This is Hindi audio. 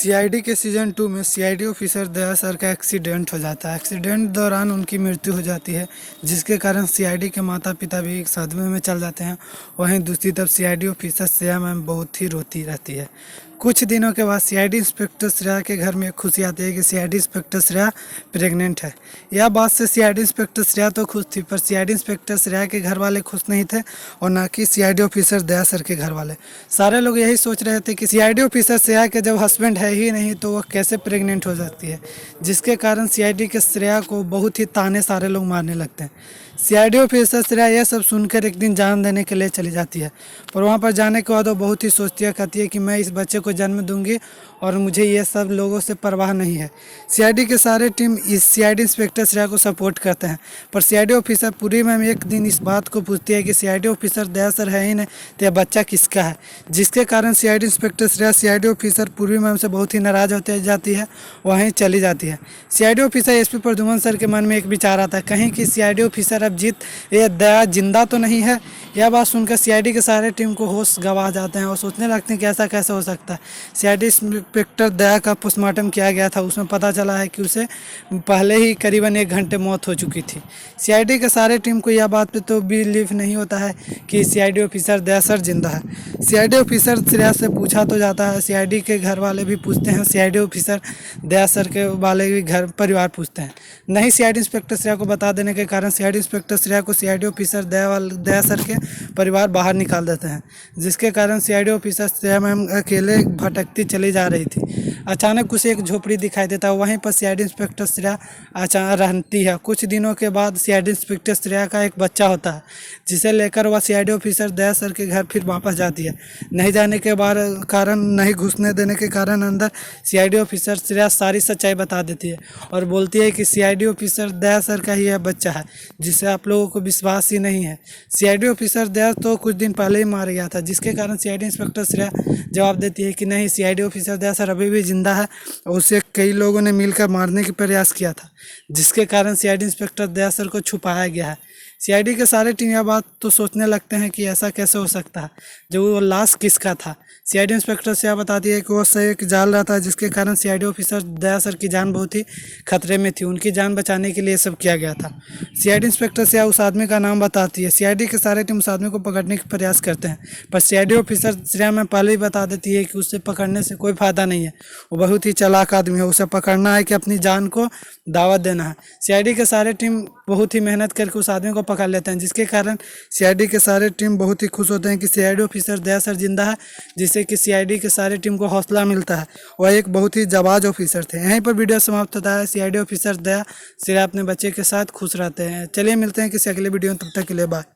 सीआईडी के सीज़न 2 में सीआईडी ऑफिसर दया सर का एक्सीडेंट हो जाता है। एक्सीडेंट दौरान उनकी मृत्यु हो जाती है, जिसके कारण सीआईडी के माता पिता भी एक सदमे में चल जाते हैं। वहीं दूसरी तरफ सीआईडी ऑफिसर श्रेया मैम बहुत ही रोती रहती है। कुछ दिनों के बाद सीआईडी इंस्पेक्टर श्रेया के घर में खुशी आती है कि सीआईडी इंस्पेक्टर श्रेया प्रेग्नेंट है। यह बात से सीआईडी इंस्पेक्टर श्रेया तो खुश थी, पर सीआईडी इंस्पेक्टर श्रेया के घर वाले खुश नहीं थे और ना कि सीआईडी ऑफिसर दया सर के घर वाले। सारे लोग यही सोच रहे थे कि सीआईडी ऑफिसर श्रेया के जब हस्बैंड है ही नहीं तो वह कैसे प्रेग्नेंट हो सकती है, जिसके कारण सीआईडी के श्रेया को बहुत ही ताने सारे लोग मारने लगते हैं। सीआईडी ऑफिसर श्रेया यह सब सुनकर एक दिन जान देने के लिए चली जाती है, पर वहाँ पर जाने के बाद वो बहुत ही सोचती है, कहती है कि मैं इस बच्चे को जन्म दूंगी और मुझे ये सब लोगों से परवाह नहीं है। सीआईडी के सारे टीम इस सीआईडी इंस्पेक्टर श्रेया को सपोर्ट करते हैं, पर सीआईडी ऑफिसर पूरी मैम एक दिन इस बात को पूछती है कि सीआईडी ऑफिसर दया सर है ही नहीं तो यह बच्चा किसका है, जिसके कारण CID inspector Shreya CID officer पूर्वी मैम से बहुत ही नाराज होते जाती है, वहीं चली जाती है। CID officer SP Pradyuman sir के मन में एक विचार आता है, कहीं कि सीआईडी ऑफिसर अब जीत ये दया जिंदा तो नहीं है। यह बात सुनकर सीआईडी के सारे टीम को होश गंवा जाते हैं और सोचने लगते हैं कि ऐसा कैसे हो सकता है। सीआईडी इंस्पेक्टर दया का पोस्टमार्टम किया गया था, उसमें पता चला है कि उसे पहले ही करीबन 1 घंटे मौत हो चुकी थी। सीआईडी के सारे टीम को यह बात पे तो बिलीव नहीं होता है कि सीआईडी ऑफिसर दया सर जिंदा है। सीआईडी ऑफिसर श्रेया से पूछा तो जाता है, सीआईडी के घर वाले भी पूछते हैं, सीआईडी ऑफिसर दया सर के वाले भी घर परिवार पूछते हैं। नहीं सीआईडी इंस्पेक्टर श्रेया को बता देने के कारण सीआईडी इंस्पेक्टर श्रेया को सीआईडी ऑफिसर दया सर के परिवार बाहर निकाल देते हैं, जिसके कारण सीआईडी ऑफिसर श्रेया मैम अकेले भटकती चली जा रही थी। अचानक उसे एक झोपड़ी दिखाई देता है, वहीं पर सीआईडी इंस्पेक्टर श्रेया अचानक रहती है। कुछ दिनों के बाद सीआईडी इंस्पेक्टर श्रेया का एक बच्चा होता है, जिसे लेकर वह सीआईडी ऑफिसर दया सर के घर फिर वापस जाती है। नहीं जाने के कारण नहीं घुसने देने के कारण अंदर सीआईडी ऑफिसर श्रेया सारी सच्चाई बता देती है और बोलती है कि सीआईडी ऑफिसर दया सर का ही यह बच्चा है, जिसे आप लोगों को विश्वास ही नहीं है। सीआईडी ऑफिसर दया तो कुछ दिन पहले ही मार गया था, जिसके कारण सीआईडी इंस्पेक्टर श्रेया जवाब देती है कि नहीं, सीआईडी ऑफिसर दया सर अभी भी जिंदा है और उसे कई लोगों ने मिलकर मारने की प्रयास किया था, जिसके कारण सीआईडी इंस्पेक्टर दया सर को छुपाया गया है। सीआईडी के सारे टीम यह बात तो सोचने लगते हैं कि ऐसा कैसे हो सकता है, जो वो लाश किसका था। सीआईडी इंस्पेक्टर श्रेया बताती है कि वो सही एक जाल रहा था, जिसके कारण सीआईडी ऑफिसर दया सर की जान बहुत ही खतरे में थी। उनकी जान बचाने के लिए सब किया गया था। सीआईडी इंस्पेक्टर श्रेया उस आदमी का नाम बताती है। सीआईडी के सारे टीम उस आदमी को पकड़ने का प्रयास करते हैं, पर सीआईडी ऑफिसर श्रेया में पहले ही बता देती है कि उसे पकड़ने से कोई फायदा नहीं है। वो बहुत ही चालाक आदमी है, उसे पकड़ना है कि अपनी जान को दावत देना है। सीआईडी के सारे टीम बहुत ही मेहनत करके उस आदमी को पकड़ लेते हैं, जिसके कारण सीआईडी के सारे टीम बहुत ही खुश होते हैं कि सीआईडी ऑफिसर दया सर जिंदा है, जिससे कि सीआईडी के सारे टीम को हौसला मिलता है। वह एक बहुत ही जाबाज ऑफिसर थे। यहीं पर वीडियो समाप्त होता है। सीआईडी ऑफिसर दया सिर्फ अपने बच्चे के साथ खुश रहते हैं। चलिए मिलते हैं किसी अगले वीडियो में, तब तक के लिए बाय।